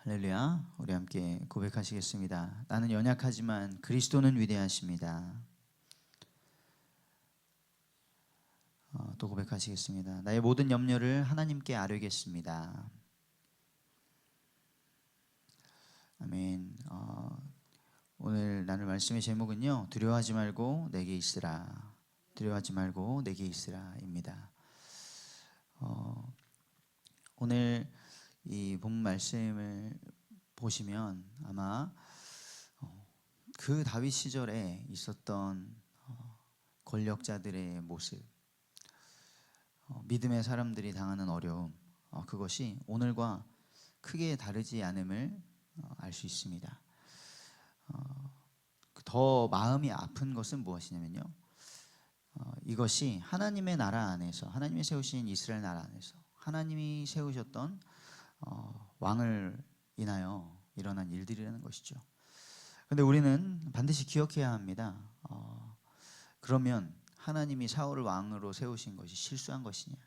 할렐루야. 우리 함께 고백하시겠습니다. 나는 연약하지만 그리스도는 위대하십니다. 또 고백하시겠습니다. 나의 모든 염려를 하나님께 아뢰겠습니다. 아멘. 오늘 나눌 말씀의 제목은요, 두려워하지 말고 내게 있으라. 두려워하지 말고 내게 있으라입니다. 오늘 이 본 말씀을 보시면 아마 그 다윗 시절에 있었던 권력자들의 모습, 믿음의 사람들이 당하는 어려움, 그것이 오늘과 크게 다르지 않음을 알 수 있습니다. 더 마음이 아픈 것은 무엇이냐면요, 이것이 하나님의 나라 안에서, 하나님이 세우신 이스라엘 나라 안에서 하나님이 세우셨던 왕을 인하여 일어난 일들이라는 것이죠. 그런데 우리는 반드시 기억해야 합니다. 그러면 하나님이 사울을 왕으로 세우신 것이 실수한 것이냐,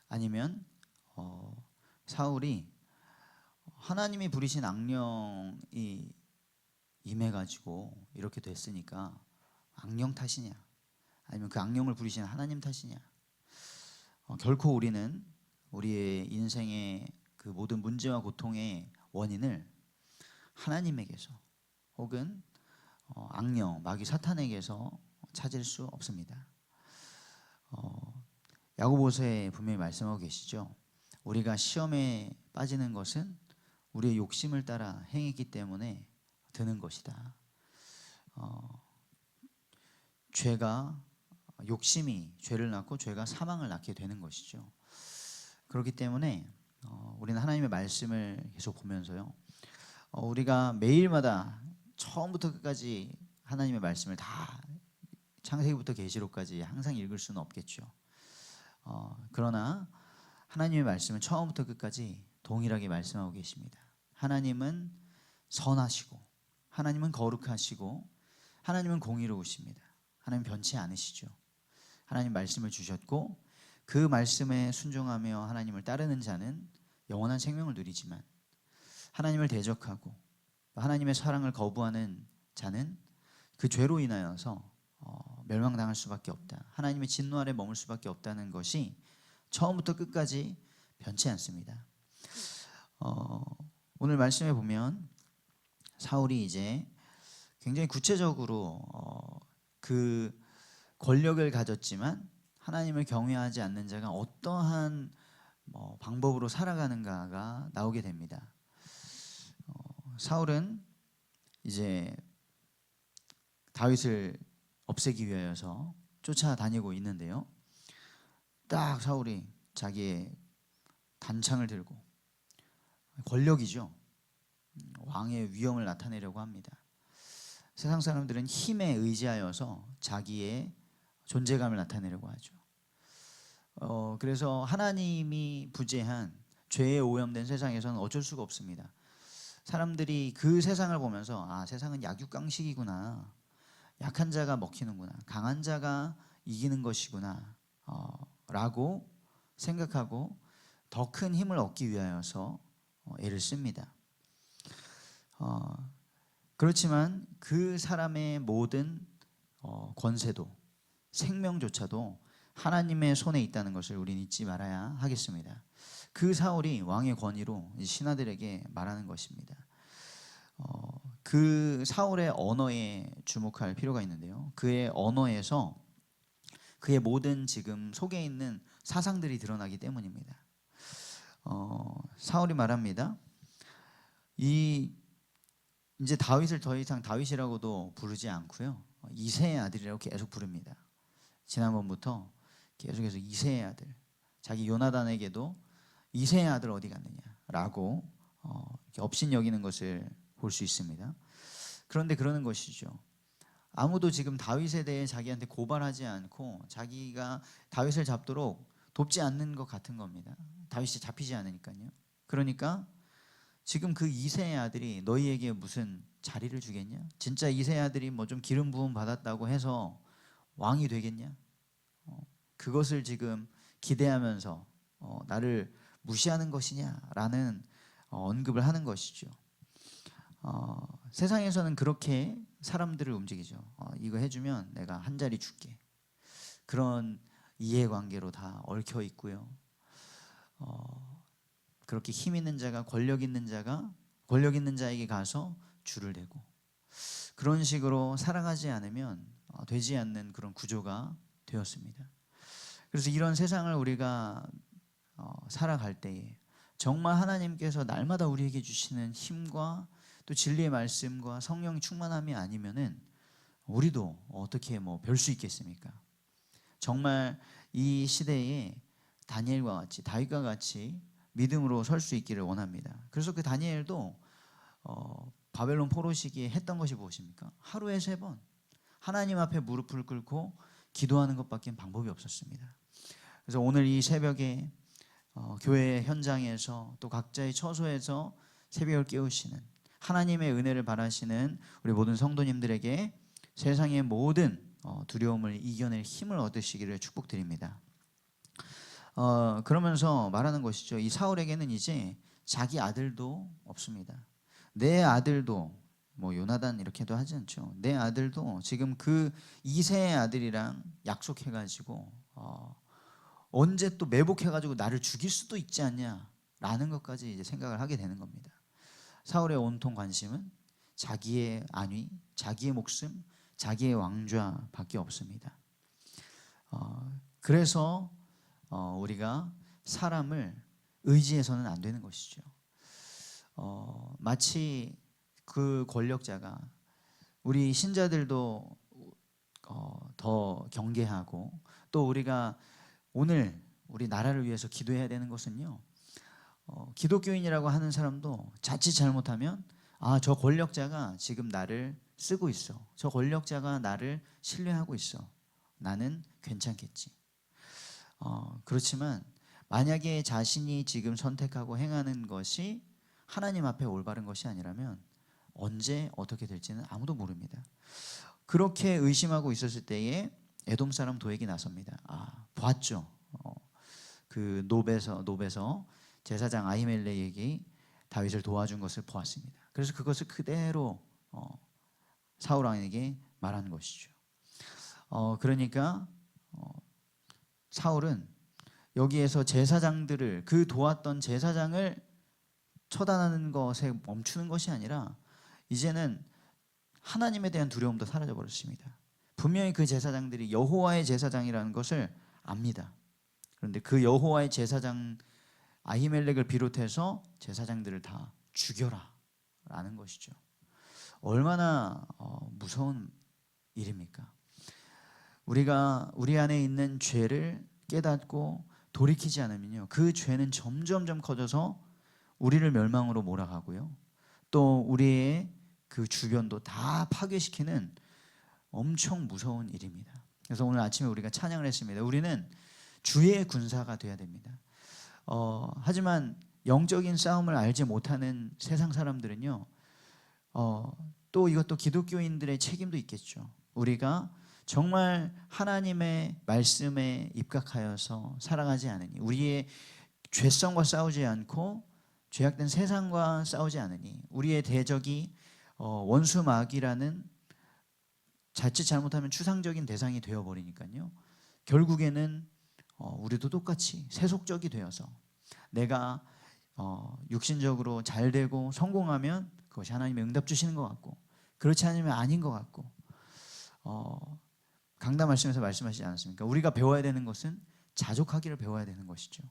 아니면 사울이 하나님이 부리신 악령이 임해가지고 이렇게 됐으니까 악령 탓이냐, 아니면 그 악령을 부리신 하나님 탓이냐. 결코 우리는 우리의 인생의 그 모든 문제와 고통의 원인을 하나님에게서 혹은 악령, 마귀 사탄에게서 찾을 수 없습니다. 야고보서에 분명히 말씀하고 계시죠. 우리가 시험에 빠지는 것은 우리의 욕심을 따라 행했기 때문에 드는 것이다. 욕심이 죄를 낳고 죄가 사망을 낳게 되는 것이죠. 그렇기 때문에 우리는 하나님의 말씀을 계속 보면서요, 우리가 매일마다 처음부터 끝까지 하나님의 말씀을 다 창세기부터 계시록까지 항상 읽을 수는 없겠죠. 그러나 하나님의 말씀은 처음부터 끝까지 동일하게 말씀하고 계십니다. 하나님은 선하시고, 하나님은 거룩하시고, 하나님은 공의로우십니다. 하나님 변치 않으시죠. 하나님 말씀을 주셨고, 그 말씀에 순종하며 하나님을 따르는 자는 영원한 생명을 누리지만, 하나님을 대적하고 하나님의 사랑을 거부하는 자는 그 죄로 인하여서 멸망당할 수밖에 없다. 하나님의 진노 아래 머물 수밖에 없다는 것이 처음부터 끝까지 변치 않습니다. 오늘 말씀에 보면 사울이 이제 굉장히 구체적으로 그 권력을 가졌지만 하나님을 경외하지 않는 자가 어떠한 방법으로 살아가는가가 나오게 됩니다. 사울은 이제 다윗을 없애기 위하여서 쫓아다니고 있는데요, 딱 사울이 자기의 단창을 들고, 권력이죠, 왕의 위엄을 나타내려고 합니다. 세상 사람들은 힘에 의지하여서 자기의 존재감을 나타내려고 하죠. 그래서 하나님이 부재한 죄에 오염된 세상에서는 어쩔 수가 없습니다. 사람들이 그 세상을 보면서 세상은 약육강식이구나, 약한 자가 먹히는구나, 강한 자가 이기는 것이구나 라고 생각하고 더 큰 힘을 얻기 위하여서 애를 씁니다. 그렇지만 그 사람의 모든 권세도 생명조차도 하나님의 손에 있다는 것을 우리는 잊지 말아야 하겠습니다. 그 사울이 왕의 권위로 신하들에게 말하는 것입니다. 그 사울의 언어에 주목할 필요가 있는데요, 그의 언어에서 그의 모든 지금 속에 있는 사상들이 드러나기 때문입니다. 사울이 말합니다. 이제 다윗을 더 이상 다윗이라고도 부르지 않고요, 이새의 아들이라고 계속 부릅니다. 지난번부터 계속해서 이새의 아들, 자기 요나단에게도 이새의 아들 어디 갔느냐라고 업신여기는 것을 볼 수 있습니다. 그런데 그러는 것이죠. 아무도 지금 다윗에 대해 자기한테 고발하지 않고 자기가 다윗을 잡도록 돕지 않는 것 같은 겁니다. 다윗이 잡히지 않으니까요. 그러니까 지금 그 이새의 아들이 너희에게 무슨 자리를 주겠냐? 진짜 이새의 아들이 뭐 좀 기름 부음 받았다고 해서 왕이 되겠냐? 그것을 지금 기대하면서 나를 무시하는 것이냐라는 언급을 하는 것이죠. 세상에서는 그렇게 사람들을 움직이죠. 이거 해주면 내가 한 자리 줄게. 그런 이해관계로 다 얽혀 있고요. 그렇게 힘 있는 자가 권력 있는 자에게 가서 줄을 대고 그런 식으로 살아가지 않으면 되지 않는 그런 구조가 되었습니다. 그래서 이런 세상을 우리가 살아갈 때에 정말 하나님께서 날마다 우리에게 주시는 힘과 또 진리의 말씀과 성령 충만함이 아니면은 우리도 어떻게 별 수 있겠습니까? 정말 이 시대에 다니엘과 같이 다윗과 같이 믿음으로 설 수 있기를 원합니다. 그래서 그 다니엘도 바벨론 포로 시기에 했던 것이 무엇입니까? 하루에 3번 하나님 앞에 무릎을 꿇고 기도하는 것밖에 방법이 없었습니다. 그래서 오늘 이 새벽에 교회 현장에서 또 각자의 처소에서 새벽을 깨우시는 하나님의 은혜를 바라시는 우리 모든 성도님들에게 세상의 모든 두려움을 이겨낼 힘을 얻으시기를 축복드립니다. 그러면서 말하는 것이죠. 이 사울에게는 이제 자기 아들도 없습니다. 내 아들도 요나단 이렇게도 하지 않죠. 내 아들도 지금 그 이세의 아들이랑 약속해가지고 언제 또 매복해가지고 나를 죽일 수도 있지 않냐라는 것까지 이제 생각을 하게 되는 겁니다. 사울의 온통 관심은 자기의 안위, 자기의 목숨, 자기의 왕좌밖에 없습니다. 그래서 우리가 사람을 의지해서는 안 되는 것이죠. 마치 그 권력자가 우리 신자들도 더 경계하고 또 우리가 오늘 우리 나라를 위해서 기도해야 되는 것은요. 기독교인이라고 하는 사람도 자칫 잘못하면 저 권력자가 지금 나를 쓰고 있어. 저 권력자가 나를 신뢰하고 있어. 나는 괜찮겠지. 그렇지만 만약에 자신이 지금 선택하고 행하는 것이 하나님 앞에 올바른 것이 아니라면 언제 어떻게 될지는 아무도 모릅니다. 그렇게 의심하고 있었을 때에 에돔 사람 도액이 나섭니다. 보았죠. 그 노베서 제사장 아히멜렉이 다윗을 도와준 것을 보았습니다. 그래서 그것을 그대로 사울 왕에게 말한 것이죠. 그러니까 사울은 여기에서 제사장들을 그 도왔던 제사장을 처단하는 것에 멈추는 것이 아니라 이제는 하나님에 대한 두려움도 사라져 버렸습니다. 분명히 그 제사장들이 여호와의 제사장이라는 것을 압니다. 그런데 그 여호와의 제사장 아히멜렉을 비롯해서 제사장들을 다 죽여라 라는 것이죠. 얼마나 무서운 일입니까? 우리가 우리 안에 있는 죄를 깨닫고 돌이키지 않으면요, 그 죄는 점점점 커져서 우리를 멸망으로 몰아가고요, 또 우리의 그 주변도 다 파괴시키는 엄청 무서운 일입니다. 그래서 오늘 아침에 우리가 찬양을 했습니다. 우리는 주의 군사가 되어야 됩니다. 하지만 영적인 싸움을 알지 못하는 세상 사람들은요, 또 이것도 기독교인들의 책임도 있겠죠. 우리가 정말 하나님의 말씀에 입각하여서 살아가지 않으니, 우리의 죄성과 싸우지 않고 죄악된 세상과 싸우지 않으니, 우리의 대적이 원수 마귀라는 자칫 잘못하면 추상적인 대상이 되어버리니까요, 결국에는 우리도 똑같이 세속적이 되어서 내가 육신적으로 잘 되고 성공하면 그것이 하나님의 응답 주시는 것 같고, 그렇지 않으면 아닌 것 같고, 강단 말씀에서 말씀하시지 않았습니까? 우리가 배워야 되는 것은 자족하기를 배워야 되는 것이죠.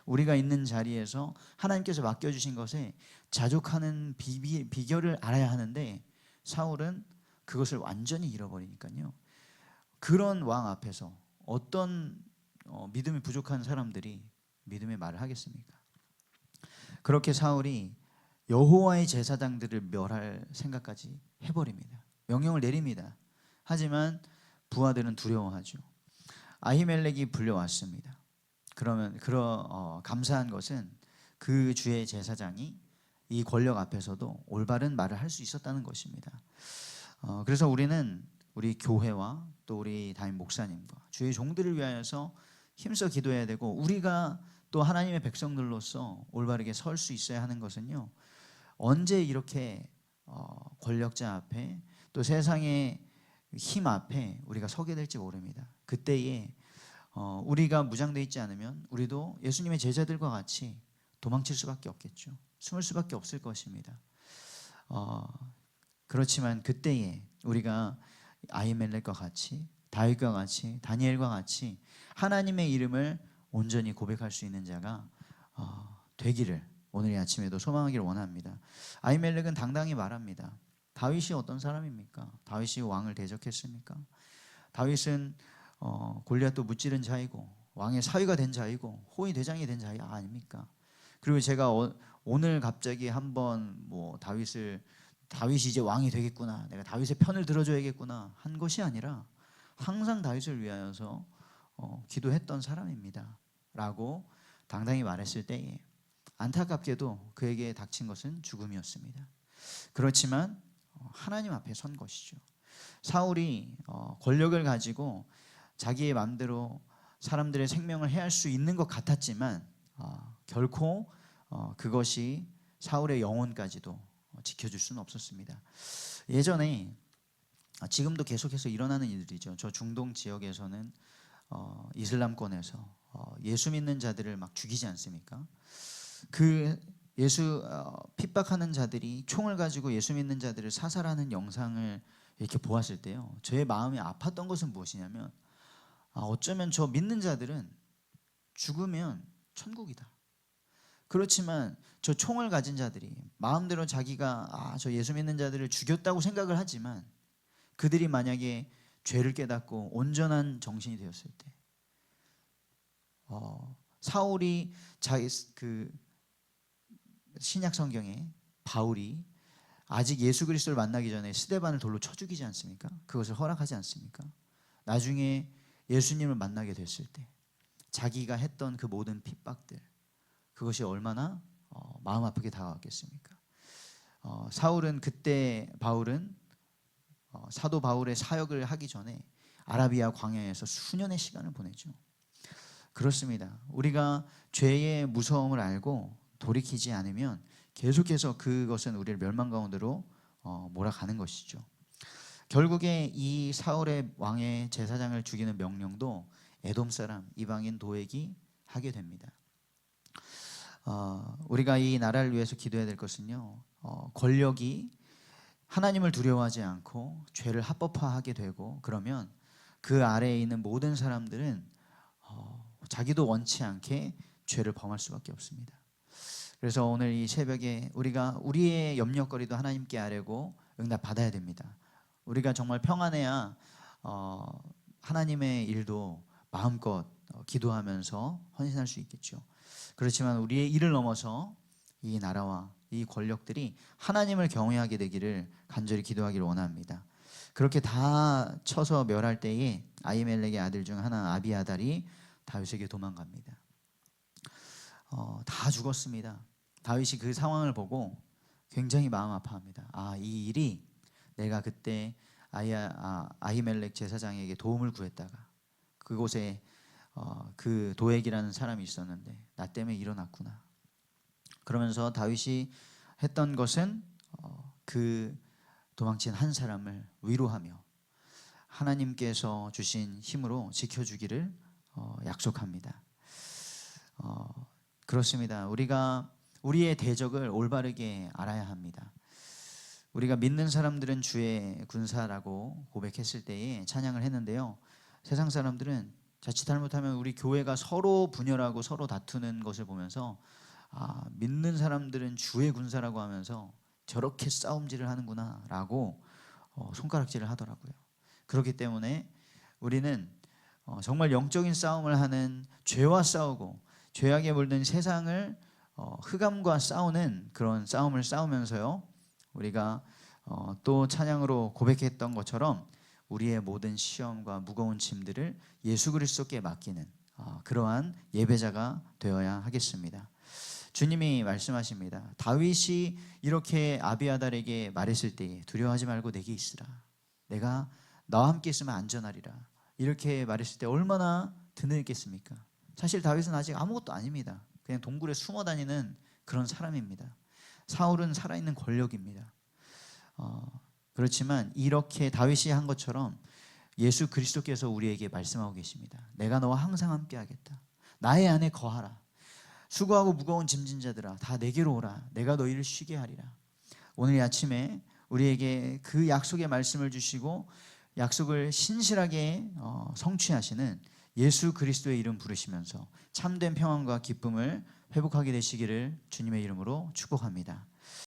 우리가 있는 자리에서 하나님께서 맡겨주신 것에 자족하는 비결을 알아야 하는데, 사울은 그것을 완전히 잃어버리니까요, 그런 왕 앞에서 어떤 믿음이 부족한 사람들이 믿음의 말을 하겠습니까? 그렇게 사울이 여호와의 제사장들을 멸할 생각까지 해버립니다. 명령을 내립니다. 하지만 부하들은 두려워하죠. 아히멜렉이 불려왔습니다. 그러면 감사한 것은 그 주의 제사장이 이 권력 앞에서도 올바른 말을 할 수 있었다는 것입니다. 그래서 우리는 우리 교회와 또 우리 담임 목사님과 주의 종들을 위하여서 힘써 기도해야 되고, 우리가 또 하나님의 백성들로서 올바르게 설 수 있어야 하는 것은요, 언제 이렇게 권력자 앞에 또 세상의 힘 앞에 우리가 서게 될지 모릅니다. 그때에 우리가 무장되어 있지 않으면 우리도 예수님의 제자들과 같이 도망칠 수밖에 없겠죠. 숨을 수밖에 없을 것입니다. 그렇지만 그때에 우리가 아히멜렉과 같이, 다윗과 같이, 다니엘과 같이 하나님의 이름을 온전히 고백할 수 있는 자가 되기를 오늘 이 아침에도 소망하기를 원합니다. 아히멜렉은 당당히 말합니다. 다윗이 어떤 사람입니까? 다윗이 왕을 대적했습니까? 다윗은 골리앗도 무찌른 자이고 왕의 사위가 된 자이고 호위 대장이 된 자이 아닙니까? 그리고 제가 오늘 갑자기 한번 다윗이 이제 왕이 되겠구나, 내가 다윗의 편을 들어줘야겠구나 한 것이 아니라 항상 다윗을 위하여서 기도했던 사람입니다 라고 당당히 말했을 때에 안타깝게도 그에게 닥친 것은 죽음이었습니다. 그렇지만 하나님 앞에 선 것이죠. 사울이 권력을 가지고 자기의 마음대로 사람들의 생명을 해할 수 있는 것 같았지만 결코 그것이 사울의 영혼까지도 지켜줄 수는 없었습니다. 예전에 지금도 계속해서 일어나는 일들이죠. 저 중동 지역에서는 이슬람권에서 예수 믿는 자들을 막 죽이지 않습니까? 그 예수 핍박하는 자들이 총을 가지고 예수 믿는 자들을 사살하는 영상을 이렇게 보았을 때요, 저의 마음이 아팠던 것은 무엇이냐면 어쩌면 저 믿는 자들은 죽으면 천국이다. 그렇지만 저 총을 가진 자들이 마음대로 자기가 저 예수 믿는 자들을 죽였다고 생각을 하지만 그들이 만약에 죄를 깨닫고 온전한 정신이 되었을 때 사울이 신약 성경에 바울이 아직 예수 그리스도를 만나기 전에 스데반을 돌로 쳐 죽이지 않습니까? 그것을 허락하지 않습니까? 나중에 예수님을 만나게 됐을 때 자기가 했던 그 모든 핍박들, 그것이 얼마나 마음 아프게 다가왔겠습니까? 바울은 사도 바울의 사역을 하기 전에 아라비아 광야에서 수년의 시간을 보내죠. 그렇습니다. 우리가 죄의 무서움을 알고 돌이키지 않으면 계속해서 그것은 우리를 멸망 가운데로 몰아가는 것이죠. 결국에 이 사울의 왕의 제사장을 죽이는 명령도 에돔 사람 이방인 도액이 하게 됩니다. 우리가 이 나라를 위해서 기도해야 될 것은요, 권력이 하나님을 두려워하지 않고 죄를 합법화하게 되고 그러면 그 아래에 있는 모든 사람들은 자기도 원치 않게 죄를 범할 수밖에 없습니다. 그래서 오늘 이 새벽에 우리가 우리의 염려거리도 하나님께 아뢰고 응답받아야 됩니다. 우리가 정말 평안해야 하나님의 일도 마음껏 기도하면서 헌신할 수 있겠죠. 그렇지만 우리의 일을 넘어서 이 나라와 이 권력들이 하나님을 경외하게 되기를 간절히 기도하기를 원합니다. 그렇게 다 쳐서 멸할 때에 아히멜렉의 아들 중 하나 아비아달이 다윗에게 도망갑니다. 다 죽었습니다. 다윗이 그 상황을 보고 굉장히 마음 아파합니다. 이 일이 내가 그때 아히멜렉 제사장에게 도움을 구했다가 그곳에 그 도액이라는 사람이 있었는데 나 때문에 일어났구나. 그러면서 다윗이 했던 것은 그 도망친 한 사람을 위로하며 하나님께서 주신 힘으로 지켜주기를 약속합니다. 그렇습니다. 우리가 우리의 대적을 올바르게 알아야 합니다. 우리가 믿는 사람들은 주의 군사라고 고백했을 때에 찬양을 했는데요, 세상 사람들은 자칫 잘못하면 우리 교회가 서로 분열하고 서로 다투는 것을 보면서 믿는 사람들은 주의 군사라고 하면서 저렇게 싸움질을 하는구나 라고 손가락질을 하더라고요. 그렇기 때문에 우리는 정말 영적인 싸움을 하는 죄와 싸우고 죄악에 물든 세상을 흑암과 싸우는 그런 싸움을 싸우면서요, 우리가 또 찬양으로 고백했던 것처럼 우리의 모든 시험과 무거운 짐들을 예수 그리스도께 맡기는 그러한 예배자가 되어야 하겠습니다. 주님이 말씀하십니다. 다윗이 이렇게 아비아달에게 말했을 때에 두려워하지 말고 내게 있으라, 내가 너와 함께 있으면 안전하리라, 이렇게 말했을 때 얼마나 드늘겠습니까? 사실 다윗은 아직 아무것도 아닙니다. 그냥 동굴에 숨어 다니는 그런 사람입니다. 사울은 살아있는 권력입니다. 그렇지만 이렇게 다윗이 한 것처럼 예수 그리스도께서 우리에게 말씀하고 계십니다. 내가 너와 항상 함께 하겠다. 나의 안에 거하라. 수고하고 무거운 짐진 자들아 다 내게로 오라. 내가 너희를 쉬게 하리라. 오늘 아침에 우리에게 그 약속의 말씀을 주시고 약속을 신실하게 성취하시는 예수 그리스도의 이름 부르시면서 참된 평안과 기쁨을 회복하게 되시기를 주님의 이름으로 축복합니다.